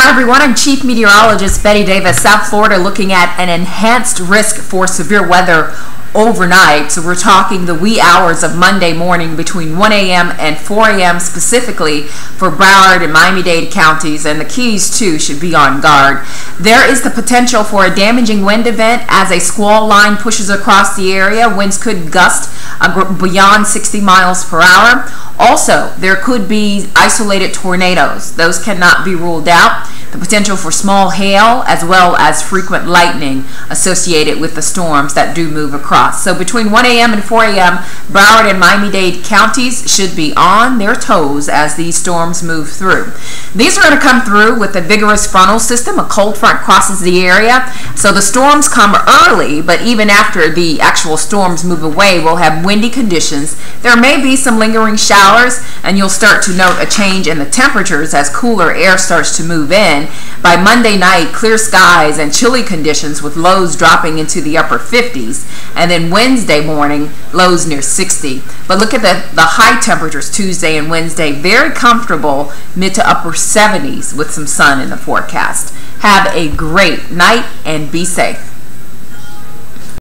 Hi everyone, I'm Chief Meteorologist Betty Davis, South Florida, looking at an enhanced risk for severe weather overnight. So we're talking the wee hours of Monday morning between 1 a.m. and 4 a.m. specifically for Broward and Miami-Dade counties, and the Keys too should be on guard. There is the potential for a damaging wind event as a squall line pushes across the area. Winds could gust beyond 60 miles per hour. Also, there could be isolated tornadoes. Those cannot be ruled out. The potential for small hail as well as frequent lightning associated with the storms that do move across. So between 1 a.m. and 4 a.m., Broward and Miami-Dade counties should be on their toes as these storms move through. These are going to come through with a vigorous frontal system. A cold front crosses the area. So the storms come early, but even after the actual storms move away, we'll have windy conditions. There may be some lingering showers, and you'll start to note a change in the temperatures as cooler air starts to move in. By Monday night, clear skies and chilly conditions with lows dropping into the upper 50s. And then Wednesday morning, lows near 60. But look at the high temperatures Tuesday and Wednesday. Very comfortable, mid to upper 70s with some sun in the forecast. Have a great night and be safe.